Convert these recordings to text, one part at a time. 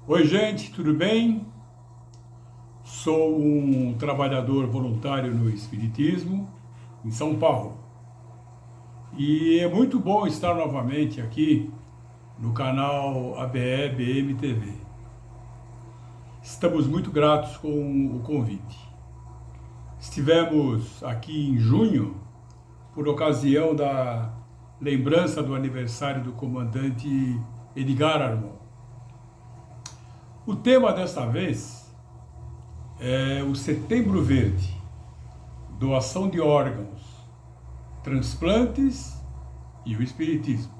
Oi, gente, tudo bem? Sou um trabalhador voluntário no Espiritismo, em São Paulo. E é muito bom estar novamente aqui no canal ABE-BM TV. Estamos muito gratos com o convite. Estivemos aqui em junho, por ocasião da lembrança do aniversário do comandante Edgar Armon. O tema desta vez é o Setembro Verde, doação de órgãos, transplantes e o Espiritismo.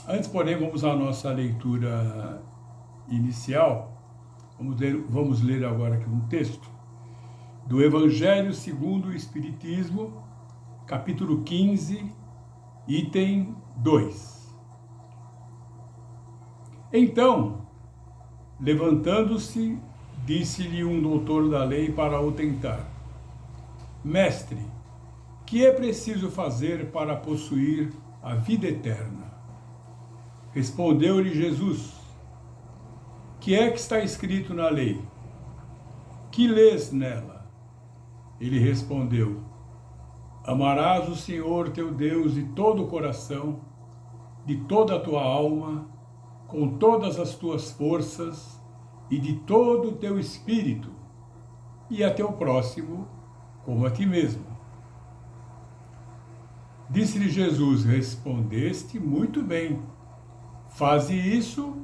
Antes, porém, vamos à nossa leitura inicial. Vamos ler agora aqui um texto do Evangelho segundo o Espiritismo, capítulo 15, item 2. Então, levantando-se, disse-lhe um doutor da lei para o tentar: Mestre, que é preciso fazer para possuir a vida eterna? Respondeu-lhe Jesus: Que é que está escrito na lei? Que lês nela? Ele respondeu: Amarás o Senhor teu Deus de todo o coração, de toda a tua alma, com todas as tuas forças e de todo o teu espírito, e a teu próximo como a ti mesmo. Disse-lhe Jesus: Respondeste muito bem. Faze isso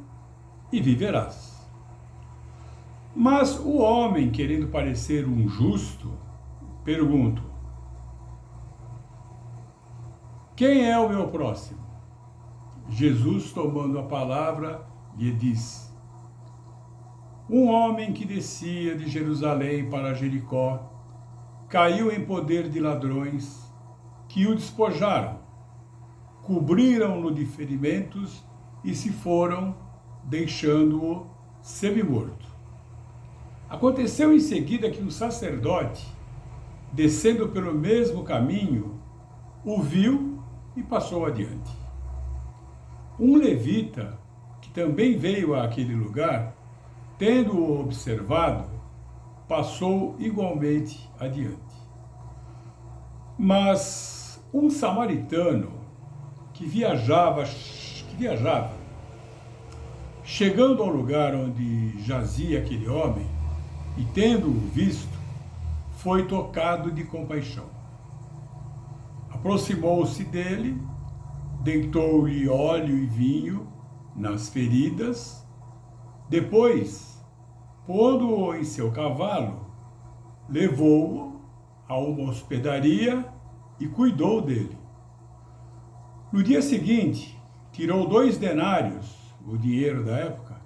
e viverás. Mas o homem, querendo parecer um justo, pergunta: Quem é o meu próximo? Jesus, tomando a palavra, lhe disse: Um homem que descia de Jerusalém para Jericó caiu em poder de ladrões que o despojaram, cobriram-no de ferimentos e se foram, deixando-o semi-morto. Aconteceu em seguida que um sacerdote, descendo pelo mesmo caminho, o viu e passou adiante. Um levita, que também veio àquele lugar, tendo-o observado, passou igualmente adiante. Mas um samaritano que viajava, chegando ao lugar onde jazia aquele homem, e tendo-o visto, foi tocado de compaixão. Aproximou-se dele, deitou-lhe óleo e vinho nas feridas, depois, pondo-o em seu cavalo, levou-o a uma hospedaria e cuidou dele. No dia seguinte, tirou 2 denários, o dinheiro da época,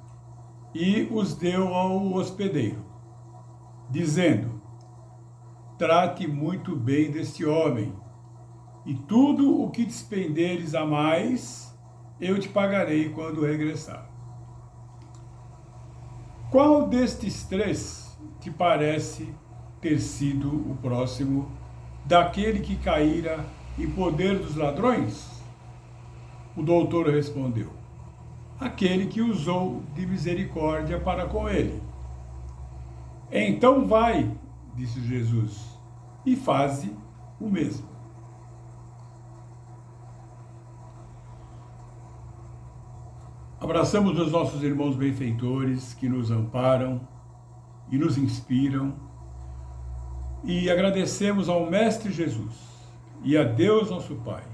e os deu ao hospedeiro, dizendo: Trate muito bem deste homem, e tudo o que despenderes a mais, eu te pagarei quando regressar. Qual destes 3 te parece ter sido o próximo daquele que caíra em poder dos ladrões? O doutor respondeu: Aquele que usou de misericórdia para com ele. Então vai, disse Jesus, e faze o mesmo. Abraçamos os nossos irmãos benfeitores que nos amparam e nos inspiram, e agradecemos ao Mestre Jesus e a Deus nosso Pai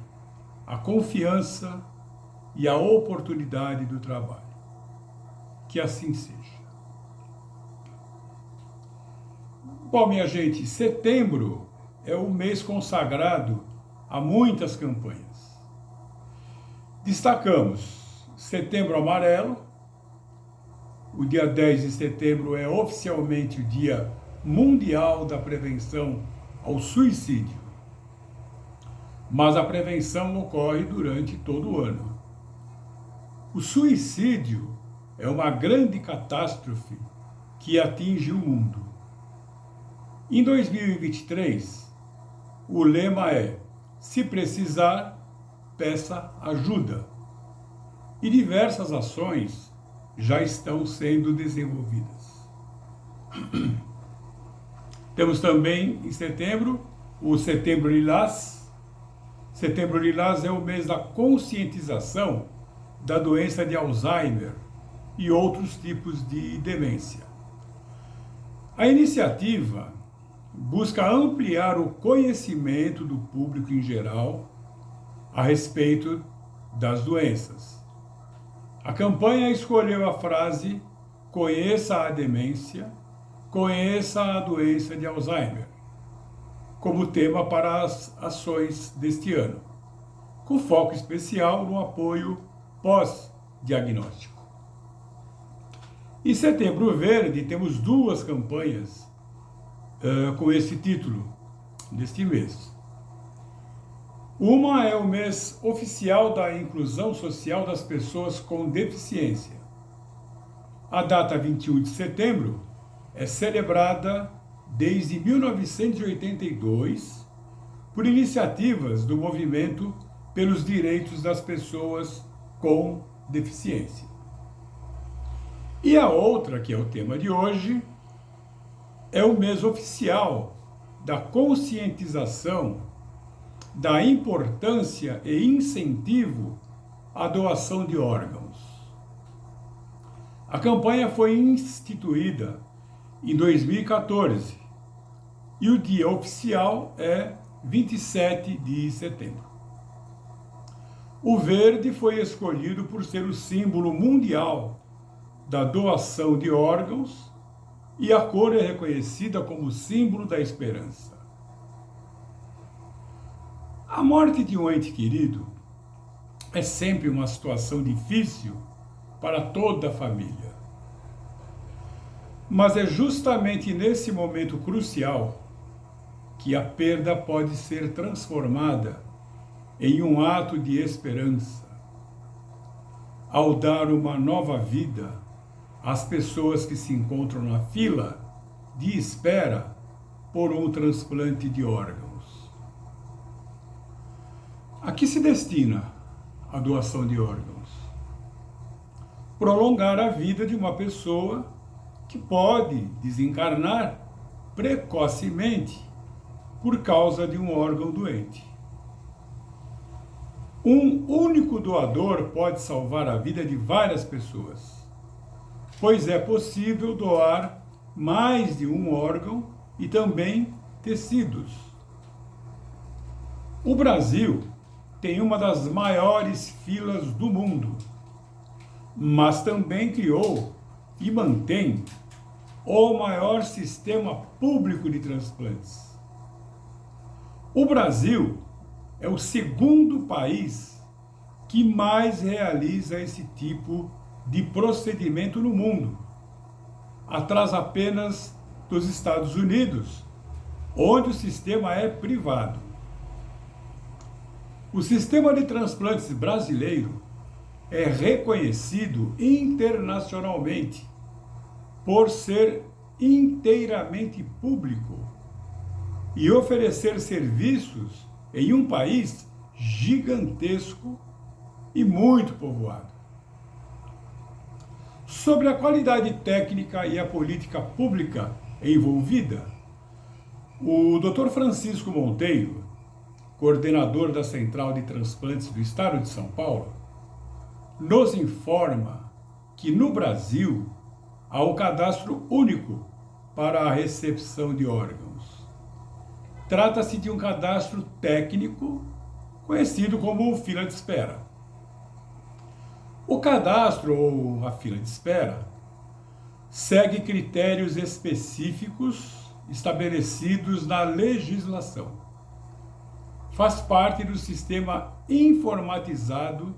a confiança e a oportunidade do trabalho. Que assim seja. Bom, minha gente, setembro é o mês consagrado a muitas campanhas. Destacamos Setembro Amarelo. O dia 10 de setembro é oficialmente o Dia Mundial da Prevenção ao Suicídio. Mas a prevenção ocorre durante todo o ano. O suicídio é uma grande catástrofe que atinge o mundo. Em 2023, o lema é: se precisar, peça ajuda. E diversas ações já estão sendo desenvolvidas. Temos também em setembro o Setembro Lilás. Setembro Lilás é o mês da conscientização da doença de Alzheimer e outros tipos de demência. A iniciativa busca ampliar o conhecimento do público em geral a respeito das doenças. A campanha escolheu a frase "Conheça a demência, conheça a doença de Alzheimer" como tema para as ações deste ano, com foco especial no apoio pós-diagnóstico. Em Setembro Verde, temos duas campanhas com esse título deste mês. Uma é o mês oficial da inclusão social das pessoas com deficiência. A data 21 de setembro é celebrada desde 1982 por iniciativas do movimento pelos direitos das pessoas com deficiência. E a outra, que é o tema de hoje, é o mês oficial da conscientização da importância e incentivo à doação de órgãos. A campanha foi instituída em 2014 e o dia oficial é 27 de setembro. O verde foi escolhido por ser o símbolo mundial da doação de órgãos e a cor é reconhecida como símbolo da esperança. A morte de um ente querido é sempre uma situação difícil para toda a família. Mas é justamente nesse momento crucial que a perda pode ser transformada em um ato de esperança, ao dar uma nova vida às pessoas que se encontram na fila de espera por um transplante de órgãos. A que se destina a doação de órgãos? Prolongar a vida de uma pessoa que pode desencarnar precocemente por causa de um órgão doente. Um único doador pode salvar a vida de várias pessoas, pois é possível doar mais de um órgão e também tecidos. O Brasil tem uma das maiores filas do mundo, mas também criou e mantém o maior sistema público de transplantes. O Brasil é o segundo país que mais realiza esse tipo de procedimento no mundo, atrás apenas dos Estados Unidos, onde o sistema é privado. O sistema de transplantes brasileiro é reconhecido internacionalmente por ser inteiramente público e oferecer serviços em um país gigantesco e muito povoado. Sobre a qualidade técnica e a política pública envolvida, o Dr. Francisco Monteiro, coordenador da Central de Transplantes do Estado de São Paulo, nos informa que no Brasil há um cadastro único para a recepção de órgãos. Trata-se de um cadastro técnico conhecido como fila de espera. O cadastro ou a fila de espera segue critérios específicos estabelecidos na legislação. Faz parte do sistema informatizado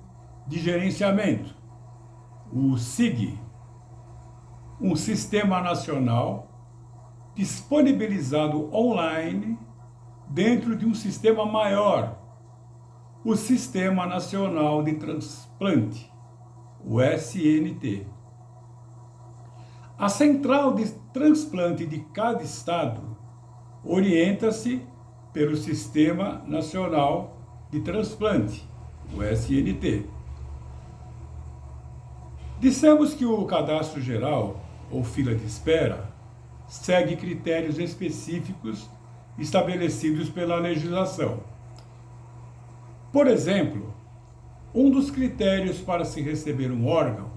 de gerenciamento, o SIG, um sistema nacional disponibilizado online dentro de um sistema maior, o Sistema Nacional de Transplante, o SNT. A central de transplante de cada estado orienta-se pelo Sistema Nacional de Transplante, o SNT. Dissemos que o cadastro geral, ou fila de espera, segue critérios específicos estabelecidos pela legislação. Por exemplo, um dos critérios para se receber um órgão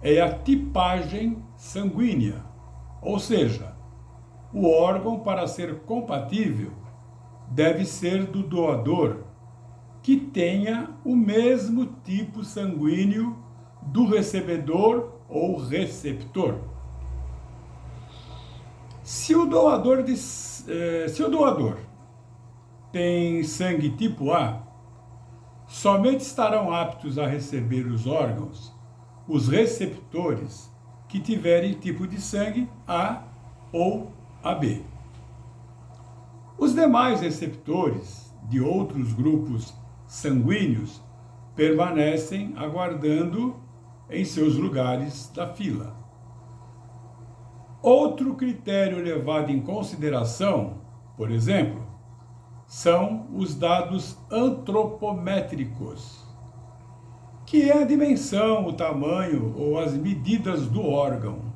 é a tipagem sanguínea, ou seja, o órgão, para ser compatível, deve ser do doador que tenha o mesmo tipo sanguíneo do recebedor ou receptor. Se o doador tem sangue tipo A, somente estarão aptos a receber os órgãos os receptores que tiverem tipo de sangue A ou AB. Os demais receptores de outros grupos sanguíneos permanecem aguardando em seus lugares da fila. Outro critério levado em consideração, por exemplo, são os dados antropométricos, que é a dimensão, o tamanho ou as medidas do órgão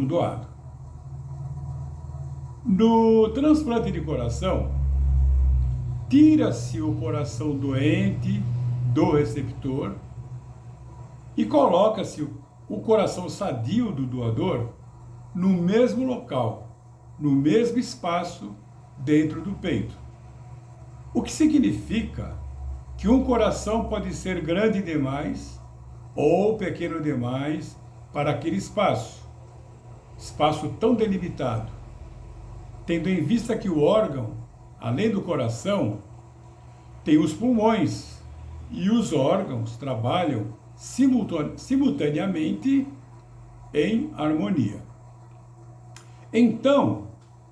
doado. No transplante de coração, tira-se o coração doente do receptor e coloca-se o coração sadio do doador no mesmo local, no mesmo espaço dentro do peito. O que significa que um coração pode ser grande demais ou pequeno demais para aquele espaço tão delimitado, tendo em vista que o órgão, além do coração, tem os pulmões e os órgãos trabalham simultaneamente em harmonia. Então,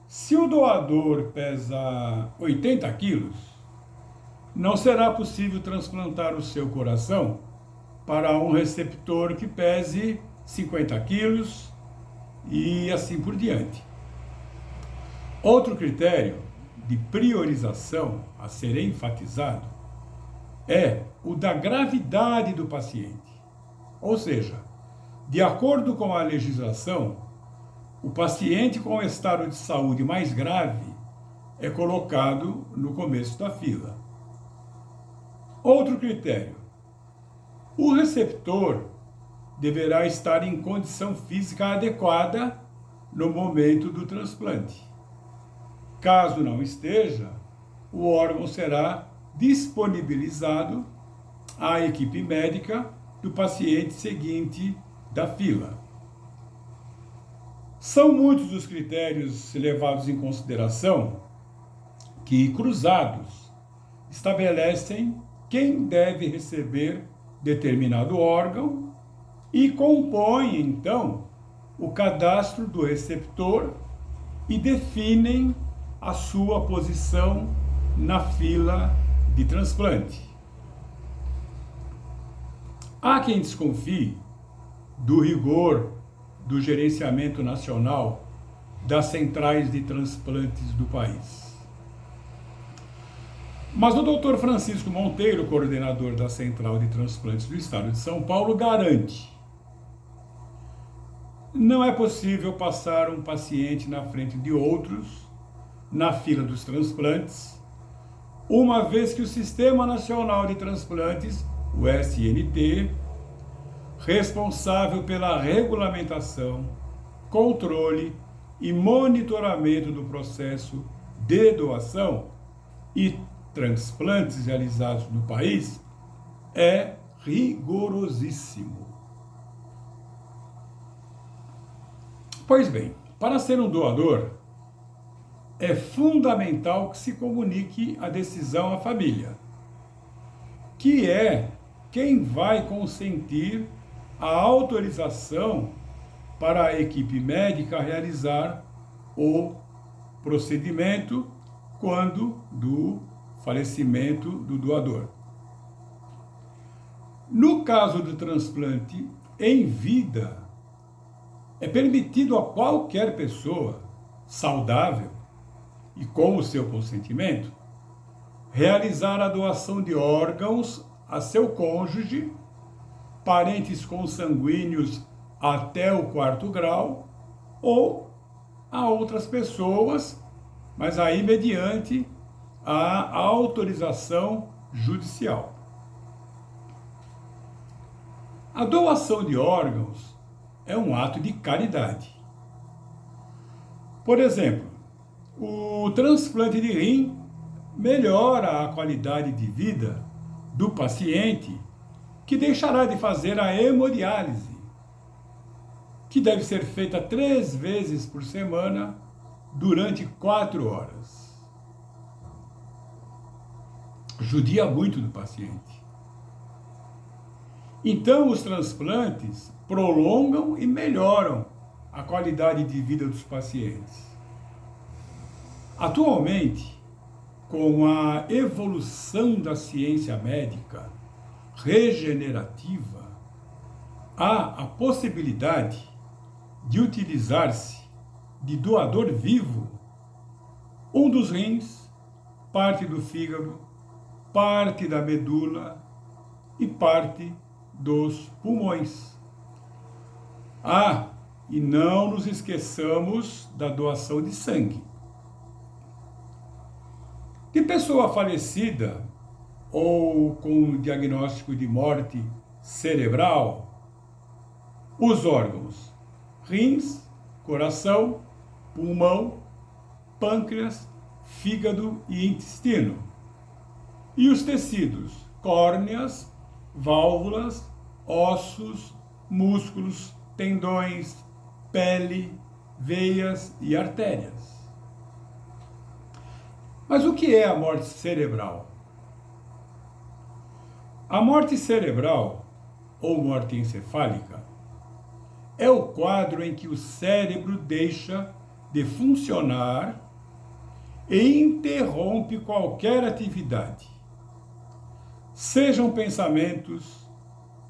se o doador pesa 80 quilos, não será possível transplantar o seu coração para um receptor que pese 50 quilos e assim por diante. Outro critério de priorização a ser enfatizado é o da gravidade do paciente. Ou seja, de acordo com a legislação, o paciente com estado de saúde mais grave é colocado no começo da fila. Outro critério: o receptor deverá estar em condição física adequada no momento do transplante. Caso não esteja, o órgão será disponibilizado à equipe médica do paciente seguinte da fila. São muitos os critérios levados em consideração que, cruzados, estabelecem quem deve receber determinado órgão e compõem, então, o cadastro do receptor e definem a sua posição na fila de transplante. Há quem desconfie do rigor do gerenciamento nacional das centrais de transplantes do país. Mas o Dr. Francisco Monteiro, coordenador da Central de Transplantes do Estado de São Paulo, garante: não é possível passar um paciente na frente de outros na fila dos transplantes, uma vez que o Sistema Nacional de Transplantes, o SNT, responsável pela regulamentação, controle e monitoramento do processo de doação e transplantes realizados no país, é rigorosíssimo. Pois bem, para ser um doador, é fundamental que se comunique a decisão à família, que é quem vai consentir a autorização para a equipe médica realizar o procedimento quando do falecimento do doador. No caso do transplante em vida, é permitido a qualquer pessoa saudável e com o seu consentimento realizar a doação de órgãos a seu cônjuge, parentes consanguíneos até o 4º grau, ou a outras pessoas, mas aí mediante a autorização judicial. A doação de órgãos é um ato de caridade. Por exemplo, o transplante de rim melhora a qualidade de vida do paciente que deixará de fazer a hemodiálise, que deve ser feita 3 vezes por semana durante 4 horas. Judia muito do paciente. Então, os transplantes prolongam e melhoram a qualidade de vida dos pacientes. Atualmente, com a evolução da ciência médica regenerativa, há a possibilidade de utilizar-se de doador vivo um dos rins, parte do fígado, parte da medula e parte dos pulmões. E não nos esqueçamos da doação de sangue. De pessoa falecida ou com diagnóstico de morte cerebral, os órgãos rins, coração, pulmão, pâncreas, fígado e intestino. E os tecidos, córneas, válvulas, ossos, músculos, tendões, pele, veias e artérias. Mas o que é a morte cerebral? A morte cerebral, ou morte encefálica, é o quadro em que o cérebro deixa de funcionar e interrompe qualquer atividade. Sejam pensamentos,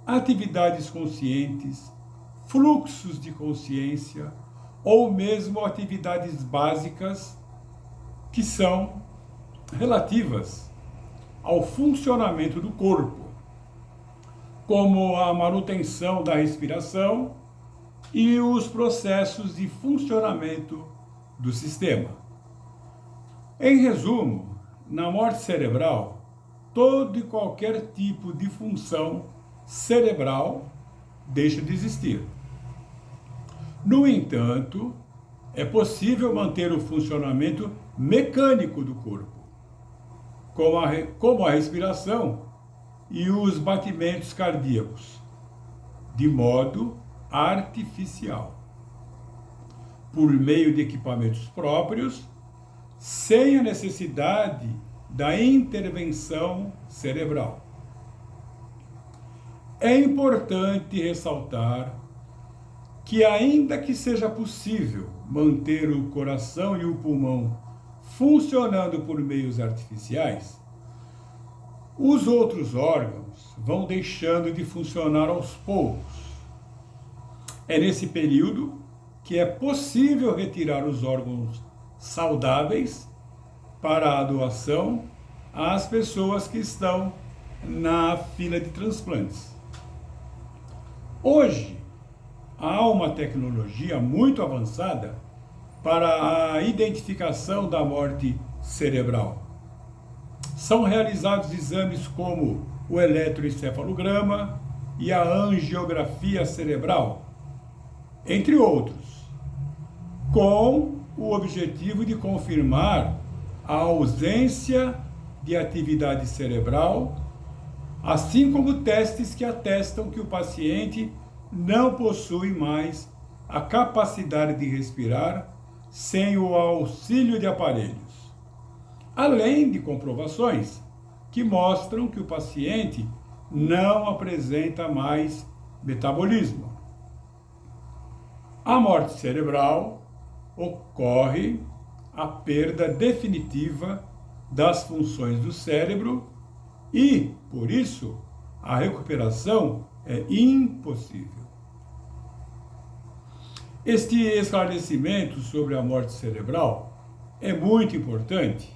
atividades conscientes, fluxos de consciência ou mesmo atividades básicas que são relativas ao funcionamento do corpo, como a manutenção da respiração e os processos de funcionamento do sistema. Em resumo, na morte cerebral, todo e qualquer tipo de função cerebral deixa de existir. No entanto, é possível manter o funcionamento mecânico do corpo, como a respiração e os batimentos cardíacos, de modo artificial, por meio de equipamentos próprios, sem a necessidade da intervenção cerebral. É importante ressaltar que, ainda que seja possível manter o coração e o pulmão funcionando por meios artificiais, os outros órgãos vão deixando de funcionar aos poucos. É nesse período que é possível retirar os órgãos saudáveis para a doação às pessoas que estão na fila de transplantes. Hoje, há uma tecnologia muito avançada para a identificação da morte cerebral. São realizados exames como o eletroencefalograma e a angiografia cerebral, entre outros, com o objetivo de confirmar a ausência de atividade cerebral, assim como testes que atestam que o paciente não possui mais a capacidade de respirar sem o auxílio de aparelhos, além de comprovações que mostram que o paciente não apresenta mais metabolismo. A morte cerebral ocorre a perda definitiva das funções do cérebro e, por isso, a recuperação é impossível. Este esclarecimento sobre a morte cerebral é muito importante,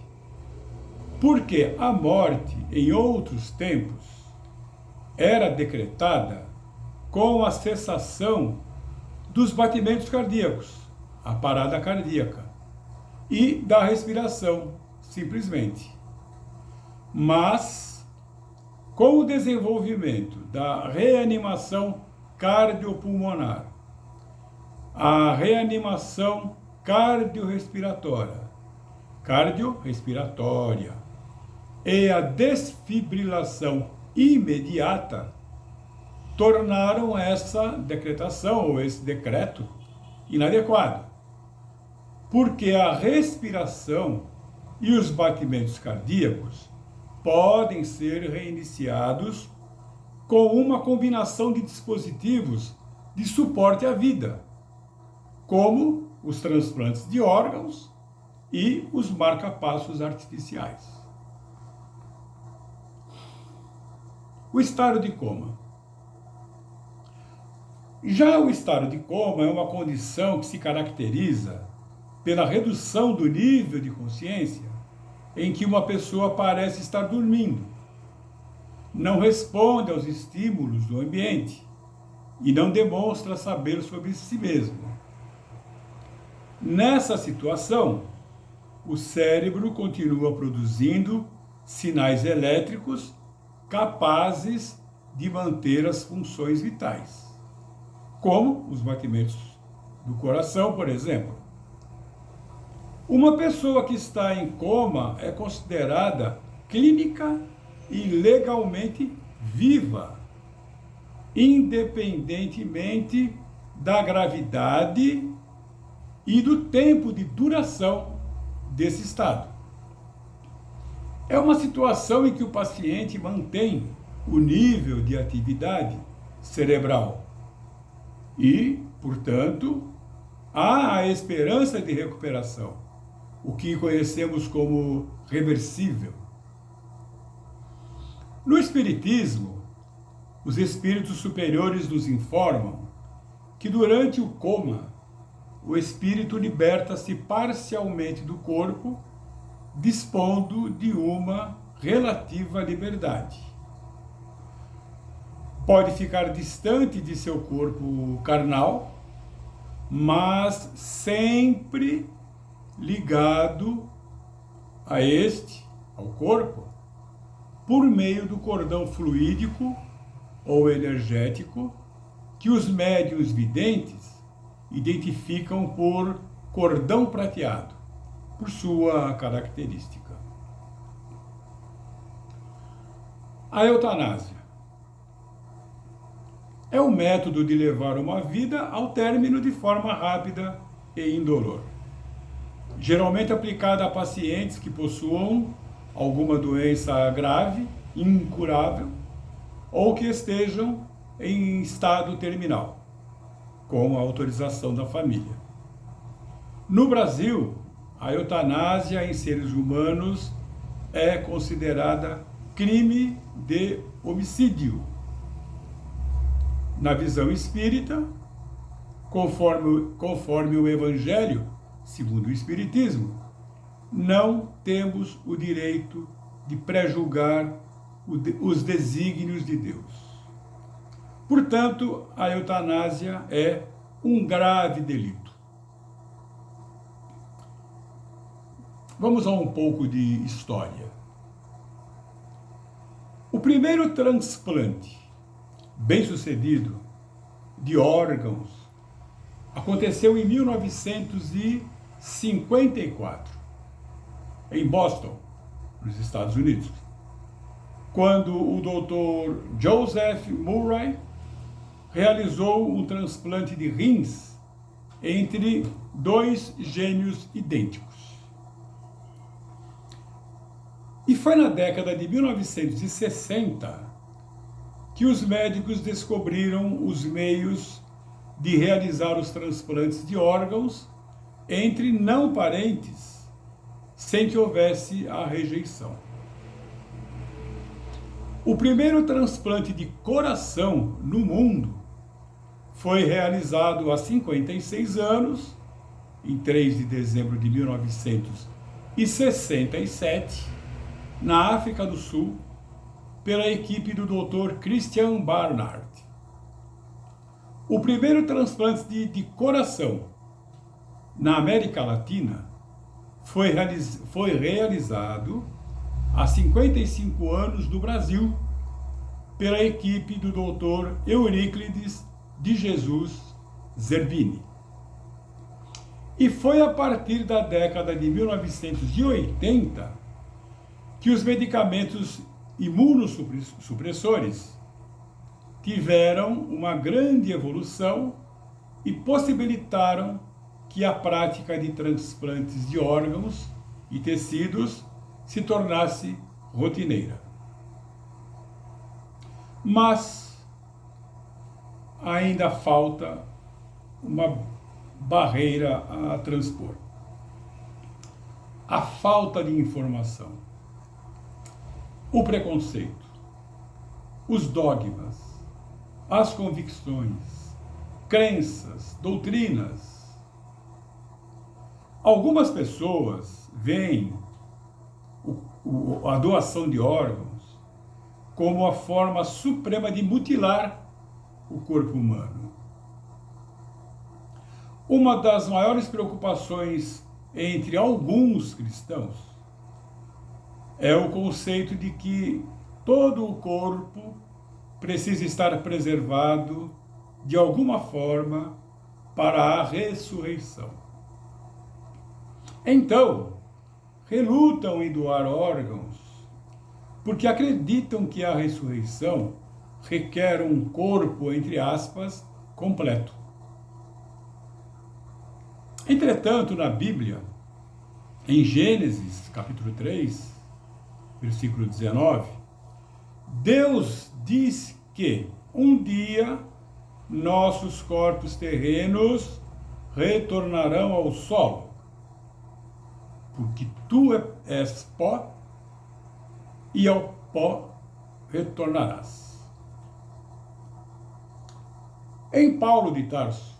porque a morte, em outros tempos, era decretada com a cessação dos batimentos cardíacos, a parada cardíaca, e da respiração, simplesmente. Mas, com o desenvolvimento da reanimação cardiopulmonar, a reanimação cardiorrespiratória e a desfibrilação imediata, tornaram essa decretação ou esse decreto inadequado, porque a respiração e os batimentos cardíacos podem ser reiniciados com uma combinação de dispositivos de suporte à vida, como os transplantes de órgãos e os marca-passos artificiais. O estado de coma. Já o estado de coma é uma condição que se caracteriza pela redução do nível de consciência em que uma pessoa parece estar dormindo, não responde aos estímulos do ambiente e não demonstra saber sobre si mesmo. Nessa situação, o cérebro continua produzindo sinais elétricos capazes de manter as funções vitais, como os batimentos do coração, por exemplo. Uma pessoa que está em coma é considerada clínica e legalmente viva, independentemente da gravidade e do tempo de duração desse estado. É uma situação em que o paciente mantém o nível de atividade cerebral e, portanto, há a esperança de recuperação, o que conhecemos como reversível. No Espiritismo, os espíritos superiores nos informam que durante o coma, o espírito liberta-se parcialmente do corpo, dispondo de uma relativa liberdade. Pode ficar distante de seu corpo carnal, mas sempre ligado a este, ao corpo, por meio do cordão fluídico ou energético que os médiuns videntes identificam por cordão prateado, por sua característica. A eutanásia é o método de levar uma vida ao término de forma rápida e indolor, geralmente aplicada a pacientes que possuam alguma doença grave, incurável, ou que estejam em estado terminal, com a autorização da família. No Brasil, a eutanásia em seres humanos é considerada crime de homicídio. Na visão espírita, conforme o Evangelho, segundo o Espiritismo, não temos o direito de pré-julgar os desígnios de Deus. Portanto, a eutanásia é um grave delito. Vamos a um pouco de história. O primeiro transplante bem-sucedido de órgãos aconteceu em 1954, em Boston, nos Estados Unidos, quando o Dr. Joseph Murray realizou um transplante de rins entre dois gêmeos idênticos. E foi na década de 1960 que os médicos descobriram os meios de realizar os transplantes de órgãos entre não parentes, sem que houvesse a rejeição. O primeiro transplante de coração no mundo foi realizado há 56 anos, em 3 de dezembro de 1967, na África do Sul, pela equipe do Dr. Christian Barnard. O primeiro transplante de coração na América Latina foi realizado há 55 anos no Brasil pela equipe do Dr. Euríclides de Jesus Zerbini. E foi a partir da década de 1980 que os medicamentos imunossupressores tiveram uma grande evolução e possibilitaram que a prática de transplantes de órgãos e tecidos se tornasse rotineira. Mas ainda falta uma barreira a transpor. A falta de informação, o preconceito, os dogmas, as convicções, crenças, doutrinas. Algumas pessoas veem a doação de órgãos como a forma suprema de mutilar o corpo humano. Uma das maiores preocupações entre alguns cristãos é o conceito de que todo o corpo precisa estar preservado de alguma forma para a ressurreição. Então, relutam em doar órgãos porque acreditam que a ressurreição requer um corpo, entre aspas, completo. Entretanto, na Bíblia, em Gênesis, capítulo 3, versículo 19, Deus diz que um dia nossos corpos terrenos retornarão ao solo, porque tu és pó e ao pó retornarás. Em Paulo de Tarso,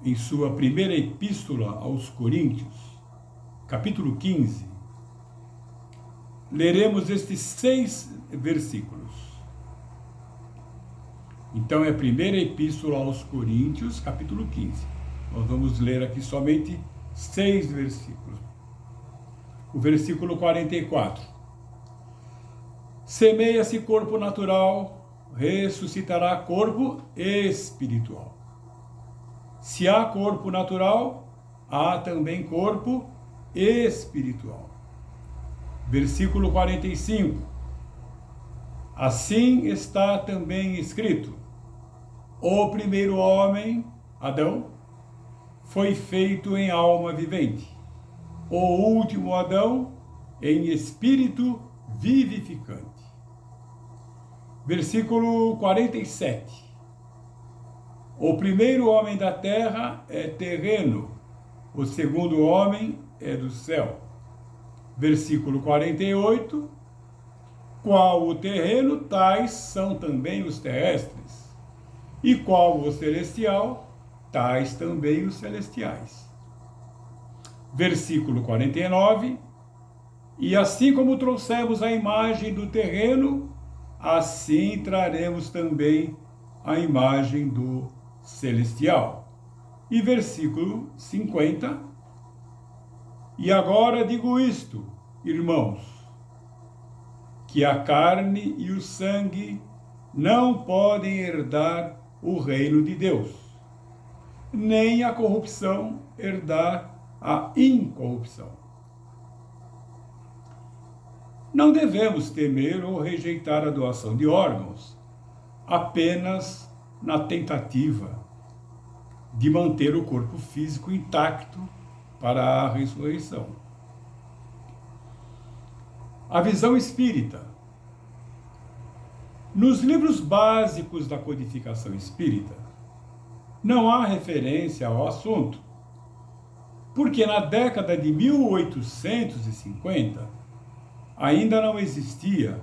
em sua primeira epístola aos Coríntios, capítulo 15, leremos estes 6 versículos. Então é a primeira epístola aos Coríntios, capítulo 15. Nós vamos ler aqui somente 6 versículos. O versículo 44. Semeia-se corpo natural, ressuscitará corpo espiritual. Se há corpo natural, há também corpo espiritual. Versículo 45. Assim está também escrito: o primeiro homem, Adão, foi feito em alma vivente. O último Adão, em espírito vivificante. Versículo 47. O primeiro homem da terra é terreno, o segundo homem é do céu. Versículo 48. Qual o terreno, tais são também os terrestres. E qual o celestial, tais também os celestiais. Versículo 49. E assim como trouxemos a imagem do terreno, assim traremos também a imagem do celestial. E versículo 50. E agora digo isto, irmãos, que a carne e o sangue não podem herdar o reino de Deus, nem a corrupção herdar a incorrupção. Não devemos temer ou rejeitar a doação de órgãos apenas na tentativa de manter o corpo físico intacto para a ressurreição. A visão espírita. Nos livros básicos da codificação espírita, não há referência ao assunto, porque na década de 1850 ainda não existia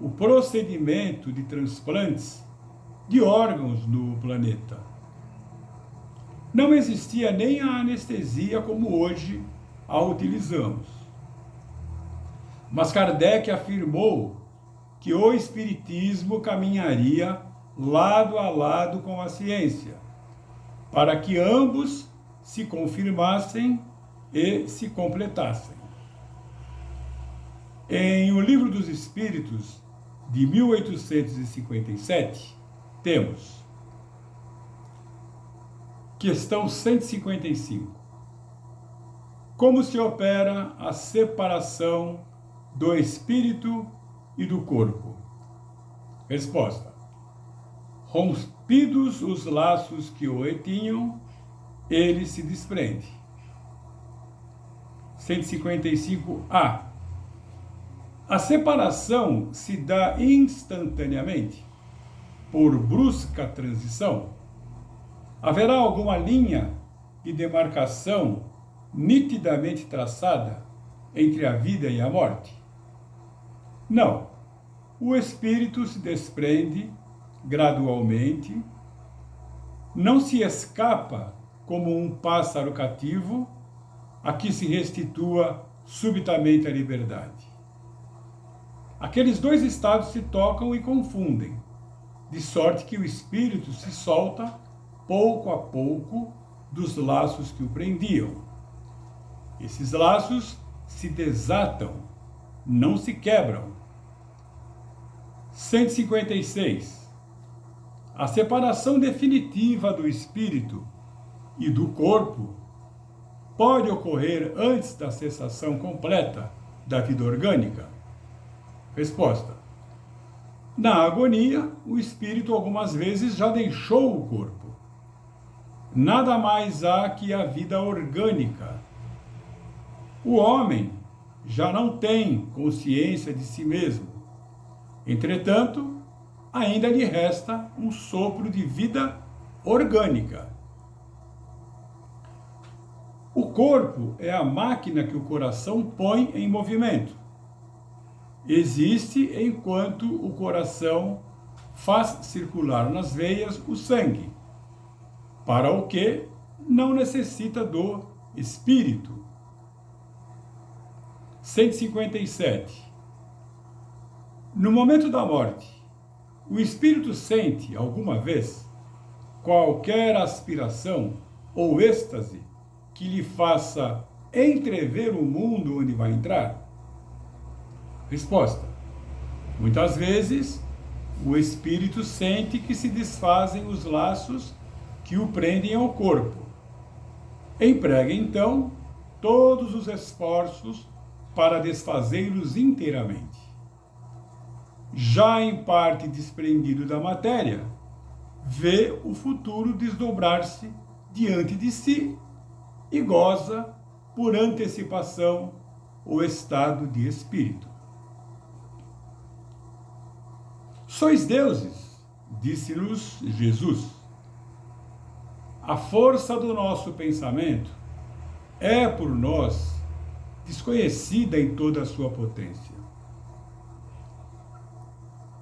o procedimento de transplantes de órgãos no planeta. Não existia nem a anestesia como hoje a utilizamos. Mas Kardec afirmou que o Espiritismo caminharia lado a lado com a ciência, para que ambos se confirmassem e se completassem. Em O Livro dos Espíritos, de 1857, temos questão 155. Como se opera a separação do espírito e do corpo? Resposta: rompidos os laços que o retinham, ele se desprende. 155A. A separação se dá instantaneamente, por brusca transição? Haverá alguma linha de demarcação nitidamente traçada entre a vida e a morte? Não. O espírito se desprende gradualmente, não se escapa como um pássaro cativo a que se restitua subitamente a liberdade. Aqueles dois estados se tocam e confundem, de sorte que o espírito se solta pouco a pouco dos laços que o prendiam. Esses laços se desatam, não se quebram. 156. A separação definitiva do espírito e do corpo pode ocorrer antes da cessação completa da vida orgânica? Resposta: na agonia, o espírito algumas vezes já deixou o corpo. Nada mais há que a vida orgânica. O homem já não tem consciência de si mesmo. Entretanto, ainda lhe resta um sopro de vida orgânica. O corpo é a máquina que o coração põe em movimento. Existe enquanto o coração faz circular nas veias o sangue, para o que não necessita do espírito. 157. No momento da morte, o espírito sente, alguma vez, qualquer aspiração ou êxtase que lhe faça entrever o mundo onde vai entrar? Resposta: muitas vezes, o espírito sente que se desfazem os laços que o prendem ao corpo. Emprega, então, todos os esforços para desfazê-los inteiramente. Já em parte desprendido da matéria, vê o futuro desdobrar-se diante de si e goza, por antecipação, o estado de espírito. Sois deuses, disse-nos Jesus. A força do nosso pensamento é por nós desconhecida em toda a sua potência.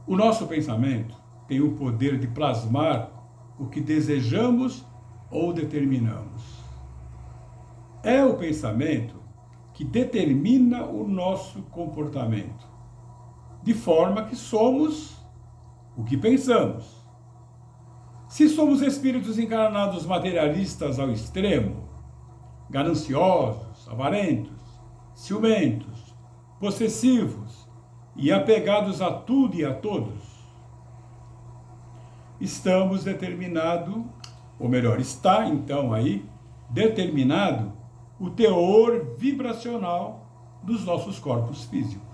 O nosso pensamento tem o poder de plasmar o que desejamos ou determinamos. É o pensamento que determina o nosso comportamento, de forma que somos o que pensamos. Se somos espíritos encarnados materialistas ao extremo, gananciosos, avarentos, ciumentos, possessivos e apegados a tudo e a todos, estamos determinado, ou melhor, está então aí determinado o teor vibracional dos nossos corpos físicos.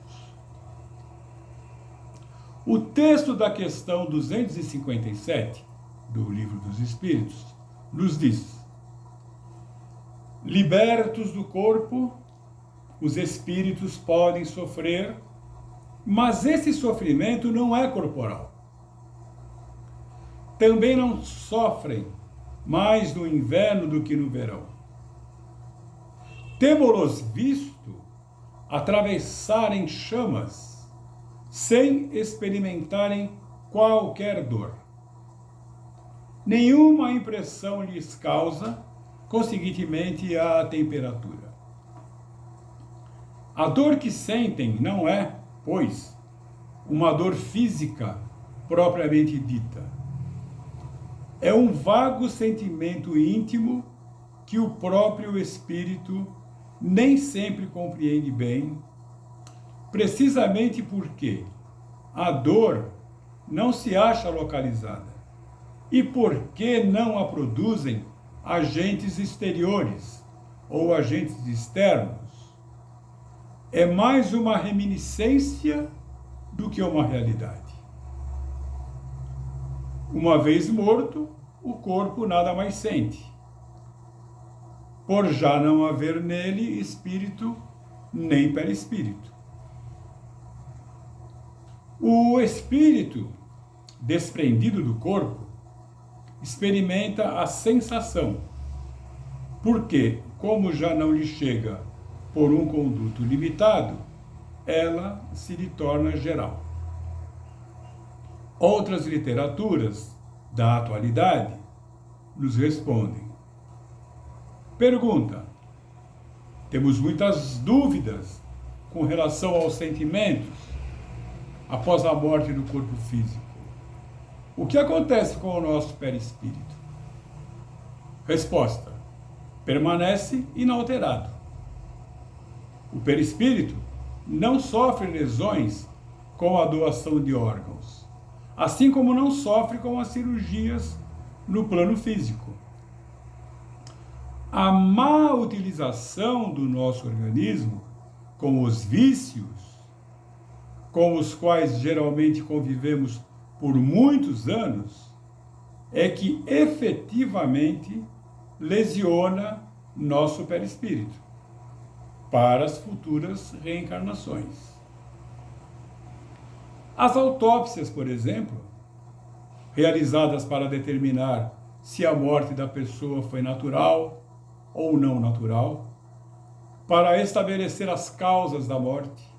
O texto da questão 257 do Livro dos Espíritos nos diz: libertos do corpo, os espíritos podem sofrer, mas esse sofrimento não é corporal. Também não sofrem mais no inverno do que no verão. Temo-los visto atravessarem chamas sem experimentarem qualquer dor. Nenhuma impressão lhes causa, consequentemente, a temperatura. A dor que sentem não é, pois, uma dor física propriamente dita. É um vago sentimento íntimo que o próprio espírito nem sempre compreende bem, precisamente porque a dor não se acha localizada e porque não a produzem agentes exteriores ou agentes externos. É mais uma reminiscência do que uma realidade. Uma vez morto, o corpo nada mais sente, por já não haver nele espírito nem perispírito. O espírito, desprendido do corpo, experimenta a sensação, porque, como já não lhe chega por um conduto limitado, ela se lhe torna geral. Outras literaturas da atualidade nos respondem. Pergunta: temos muitas dúvidas com relação aos sentimentos após a morte do corpo físico. O que acontece com o nosso perispírito? Resposta: permanece inalterado. O perispírito não sofre lesões com a doação de órgãos, assim como não sofre com as cirurgias no plano físico. A má utilização do nosso organismo, com os vícios, com os quais geralmente convivemos por muitos anos, é que efetivamente lesiona nosso perispírito para as futuras reencarnações. As autópsias, por exemplo, realizadas para determinar se a morte da pessoa foi natural ou não natural, para estabelecer as causas da morte,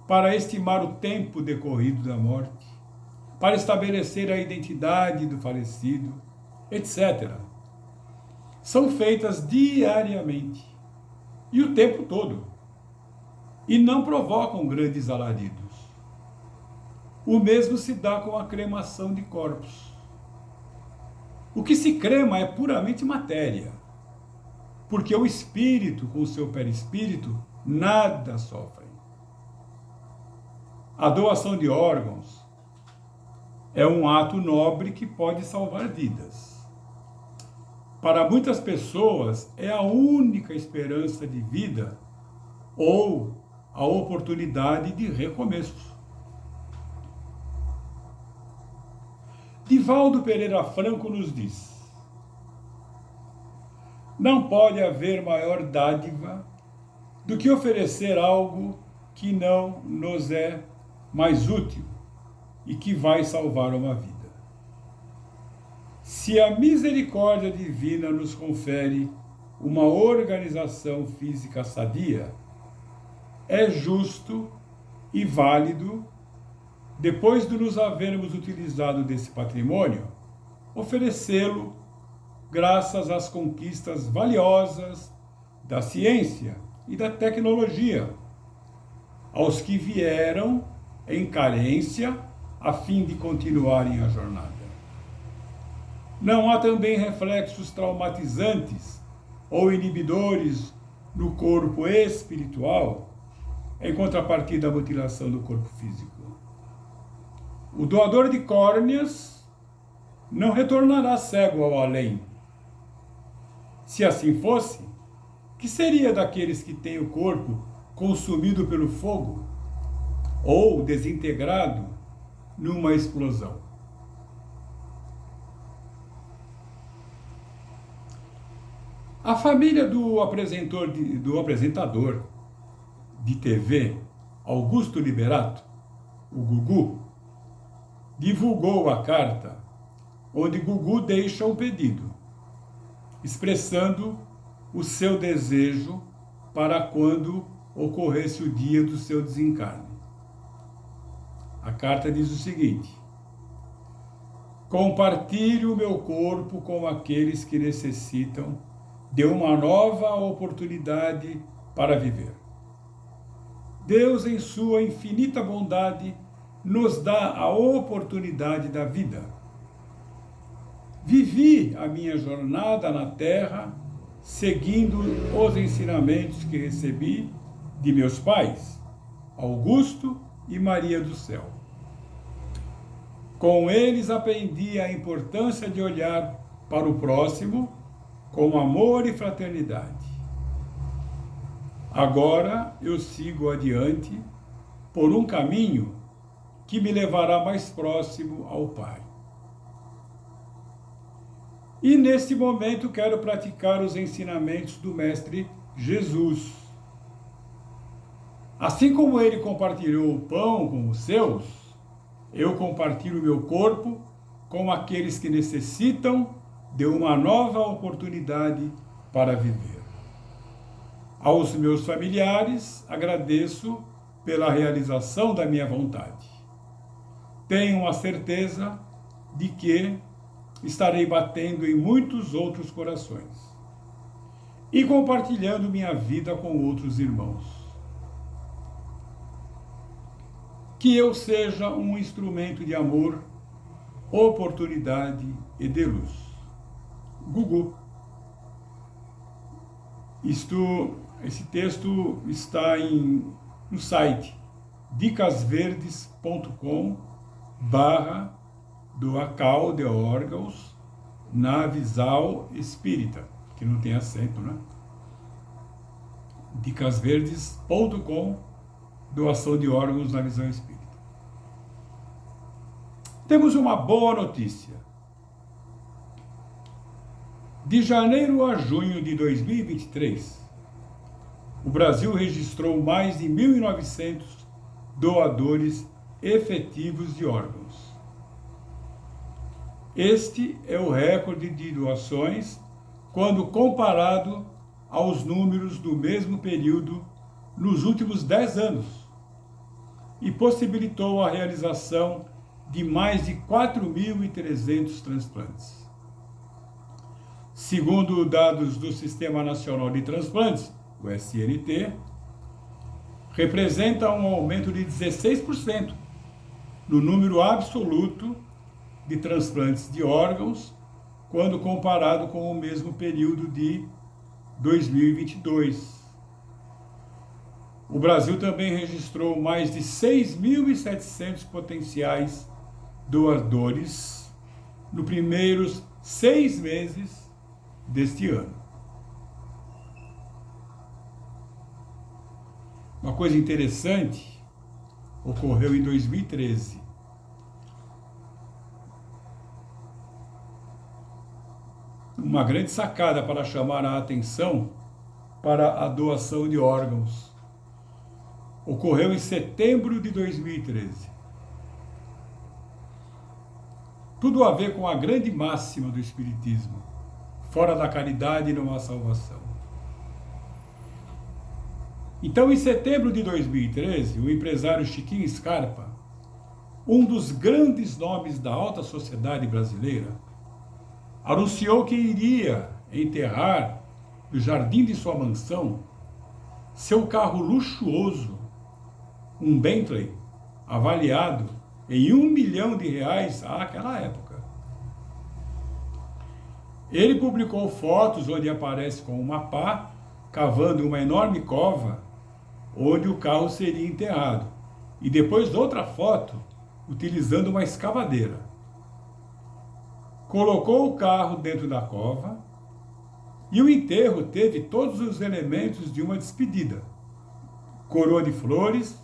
para estimar o tempo decorrido da morte, para estabelecer a identidade do falecido, etc. São feitas diariamente e o tempo todo, e não provocam grandes alaridos. O mesmo se dá com a cremação de corpos. O que se crema é puramente matéria, porque o espírito, com o seu perispírito, nada sofre. A doação de órgãos é um ato nobre que pode salvar vidas. Para muitas pessoas, é a única esperança de vida ou a oportunidade de recomeço. Divaldo Pereira Franco nos diz: não pode haver maior dádiva do que oferecer algo que não nos é mais útil e que vai salvar uma vida. Se a misericórdia divina nos confere uma organização física sadia, é justo e válido, depois de nos havermos utilizado desse patrimônio, oferecê-lo graças às conquistas valiosas da ciência e da tecnologia, aos que vieram em carência a fim de continuarem a jornada. Não há também reflexos traumatizantes ou inibidores no corpo espiritual, em contrapartida à mutilação do corpo físico. O doador de córneas não retornará cego ao além. Se assim fosse, que seria daqueles que têm o corpo consumido pelo fogo ou desintegrado numa explosão? A família do apresentador de TV, Augusto Liberato, o Gugu, divulgou a carta onde Gugu deixa um pedido, expressando o seu desejo para quando ocorresse o dia do seu desencarne. A carta diz o seguinte: compartilhe o meu corpo com aqueles que necessitam de uma nova oportunidade para viver. Deus, em sua infinita bondade, nos dá a oportunidade da vida. Vivi a minha jornada na Terra seguindo os ensinamentos que recebi de meus pais, Augusto e Maria do Céu. Com eles aprendi a importância de olhar para o próximo com amor e fraternidade. Agora eu sigo adiante por um caminho que me levará mais próximo ao Pai. E neste momento quero praticar os ensinamentos do Mestre Jesus. Assim como ele compartilhou o pão com os seus, eu compartilho o meu corpo com aqueles que necessitam de uma nova oportunidade para viver. Aos meus familiares, agradeço pela realização da minha vontade. Tenho a certeza de que estarei batendo em muitos outros corações e compartilhando minha vida com outros irmãos. Que eu seja um instrumento de amor, oportunidade e de luz. Gugu. Esse texto está no site dicasverdes.com/do Acal de Órgãos na Visão Espírita, que não tem acento, né? dicasverdes.com Doação de órgãos na Visão Espírita. Temos uma boa notícia. De janeiro a junho de 2023, o Brasil registrou mais de 1.900 doadores efetivos de órgãos. Este é o recorde de doações quando comparado aos números do mesmo período nos últimos 10 anos e possibilitou a realização de mais de 4.300 transplantes. Segundo dados do Sistema Nacional de Transplantes, o SNT, representa um aumento de 16% no número absoluto de transplantes de órgãos quando comparado com o mesmo período de 2022. O Brasil também registrou mais de 6.700 potenciais doadores nos primeiros 6 meses deste ano. Uma coisa interessante ocorreu em 2013. Uma grande sacada para chamar a atenção para a doação de órgãos. Ocorreu em setembro de 2013. Tudo a ver com a grande máxima do Espiritismo: fora da caridade não há salvação. Então, em setembro de 2013, o empresário Chiquinho Scarpa, um dos grandes nomes da alta sociedade brasileira, anunciou que iria enterrar no jardim de sua mansão seu carro luxuoso, um Bentley, avaliado em R$1 milhão àquela época. Ele publicou fotos onde aparece com uma pá cavando uma enorme cova onde o carro seria enterrado, e depois outra foto utilizando uma escavadeira. Colocou o carro dentro da cova e o enterro teve todos os elementos de uma despedida: coroa de flores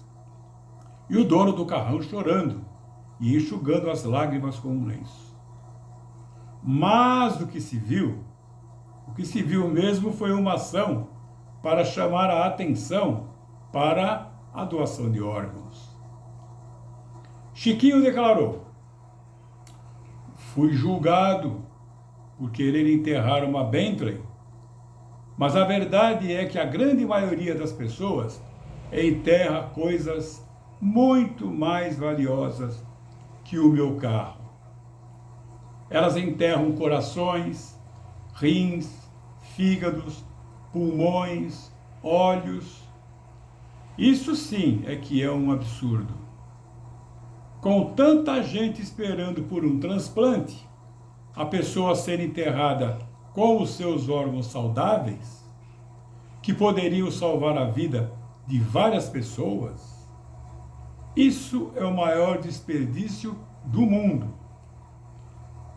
e o dono do carrão chorando e enxugando as lágrimas com um lenço. Mas o que se viu mesmo foi uma ação para chamar a atenção para a doação de órgãos. Chiquinho declarou: fui julgado por querer enterrar uma Bentley, mas a verdade é que a grande maioria das pessoas enterra coisas muito mais valiosas que o meu carro. Elas enterram corações, rins, fígados, pulmões, olhos. Isso sim é que é um absurdo. Com tanta gente esperando por um transplante, a pessoa ser enterrada com os seus órgãos saudáveis, que poderiam salvar a vida de várias pessoas, isso é o maior desperdício do mundo.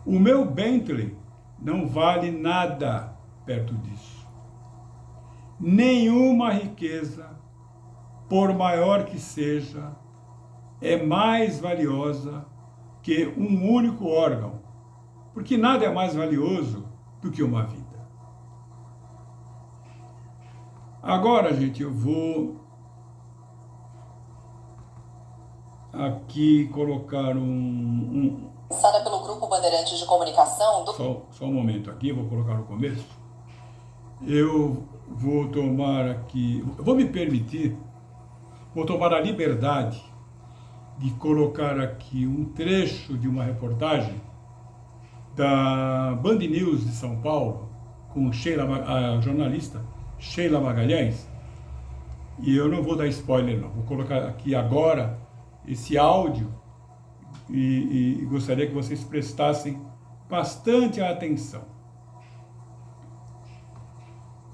O meu Bentley não vale nada perto disso. Nenhuma riqueza, por maior que seja, é mais valiosa que um único órgão, porque nada é mais valioso do que uma vida. Agora, gente, eu vou aqui colocar Lançada pelo Grupo Bandeirantes de Comunicação do... Só um momento aqui, vou colocar no começo. Eu vou tomar aqui, vou me permitir, vou tomar a liberdade de colocar aqui um trecho de uma reportagem da Band News de São Paulo, com a jornalista Sheila Magalhães, e eu não vou dar spoiler não, vou colocar aqui agora esse áudio e gostaria que vocês prestassem bastante atenção.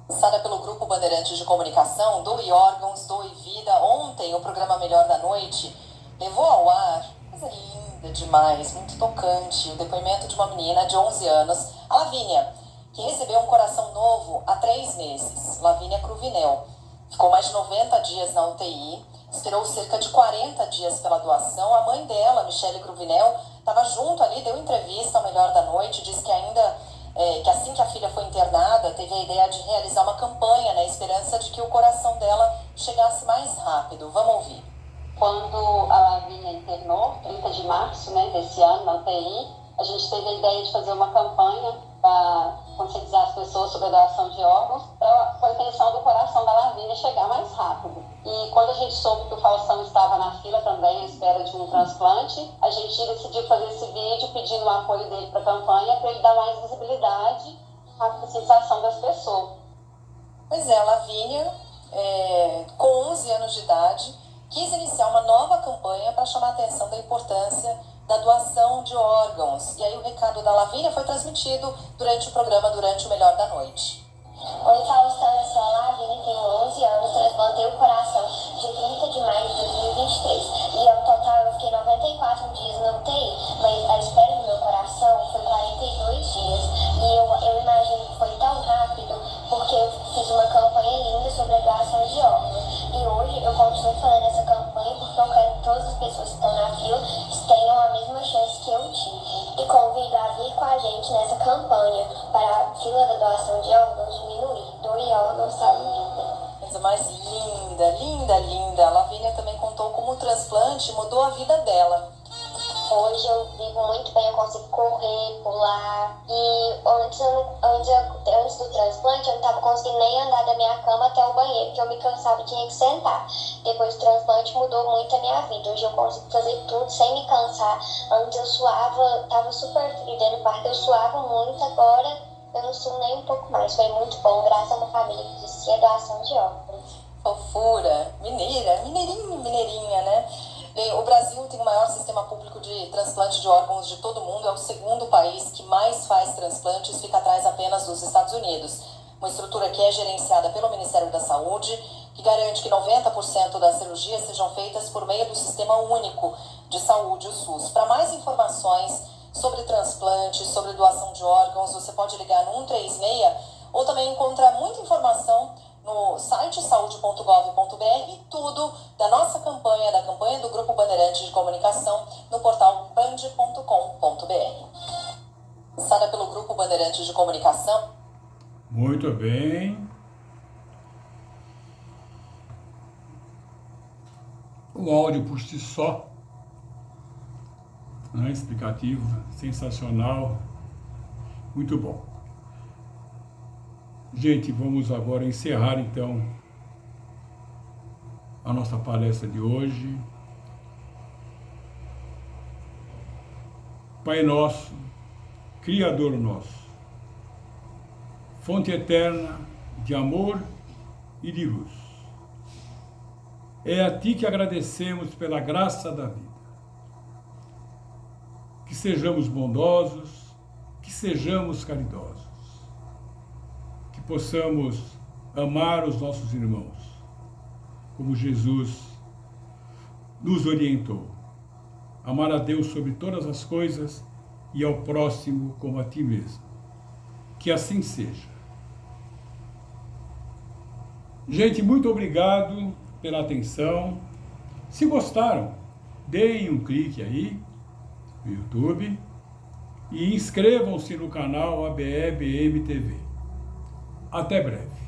Lançada pelo Grupo Bandeirantes de Comunicação, Doe Órgãos, Doe Vida. Ontem, o programa Melhor da Noite levou ao ar, coisa linda demais, muito tocante, o depoimento de uma menina de 11 anos, a Lavínia, que recebeu um coração novo há 3 meses, Lavínia Cruvinel. Ficou mais de 90 dias na UTI, esperou cerca de 40 dias pela doação. A mãe dela, Michele Cruvinel, estava junto ali, deu entrevista ao Melhor da Noite, disse que que assim que a filha foi internada, teve a ideia de realizar uma campanha na esperança de que o coração dela chegasse mais rápido. Vamos ouvir. Quando a Lavínia internou, 30 de março desse ano, na UTI, a gente teve a ideia de fazer uma campanha para conscientizar as pessoas sobre a doação de órgãos, com a intenção do coração da Lavínia chegar mais rápido. E quando a gente soube que o Faustão estava na fila também, à espera de um transplante, a gente decidiu fazer esse vídeo pedindo o apoio dele para a campanha, para ele dar mais visibilidade à conscientização das pessoas. Pois é, a Lavínia, com 11 anos de idade, quis iniciar uma nova campanha para chamar a atenção da importância da doação de órgãos. E aí o recado da Lavínia foi transmitido durante o programa, durante o Melhor da Noite. Oi, Faustão, eu sou a Lavínia, tenho 11 anos, transplantei o coração de 30 de maio de 2023. E ao total eu fiquei 94 dias na UTI, mas a espera do meu coração foi 42 dias. E eu imagino que foi tão rápido porque eu fiz uma campanha linda sobre a doação de órgãos. E hoje eu continuo falando essa campanha porque eu quero que todas as pessoas que estão na fila tenham a mesma chance que eu tive. E convido a vir com a gente nessa campanha para a fila da doação de órgãos diminuir. Doe órgãos, salve vida. Coisa mais linda, linda, linda. A Lavínia também contou como o transplante mudou a vida dela. Hoje eu vivo muito bem, eu consigo correr, pular. E antes do transplante, eu não estava conseguindo nem andar da minha cama até o banheiro, porque eu me cansava e tinha que sentar. Depois do transplante mudou muito a minha vida. Hoje eu consigo fazer tudo sem me cansar. Antes eu suava, estava super frio dentro do quarto, eu suava muito. Agora eu não suo nem um pouco mais. Foi muito bom, graças a uma família que disse a doação de órgãos. Fofura, mineirinha, né? O Brasil tem o maior sistema público de transplante de órgãos de todo mundo, é o segundo país que mais faz transplantes, fica atrás apenas dos Estados Unidos. Uma estrutura que é gerenciada pelo Ministério da Saúde, que garante que 90% das cirurgias sejam feitas por meio do Sistema Único de Saúde, o SUS. Para mais informações sobre transplante, sobre doação de órgãos, você pode ligar no 136 ou também encontrar muita informação no site saude.gov.br e tudo da nossa campanha, da campanha do Grupo Bandeirantes de Comunicação, no portal band.com.br. Lançada pelo Grupo Bandeirantes de Comunicação. Muito bem. O áudio por si só, né, explicativo, sensacional, muito bom. Gente, vamos agora encerrar então a nossa palestra de hoje. Pai nosso, Criador nosso, fonte eterna de amor e de luz. É a Ti que agradecemos pela graça da vida. Que sejamos bondosos, que sejamos caridosos, que possamos amar os nossos irmãos, como Jesus nos orientou. Amar a Deus sobre todas as coisas e ao próximo como a Ti mesmo. Que assim seja. Gente, muito obrigado pela atenção. Se gostaram, deem um clique aí no YouTube e inscrevam-se no canal ABE-BM TV. Até breve.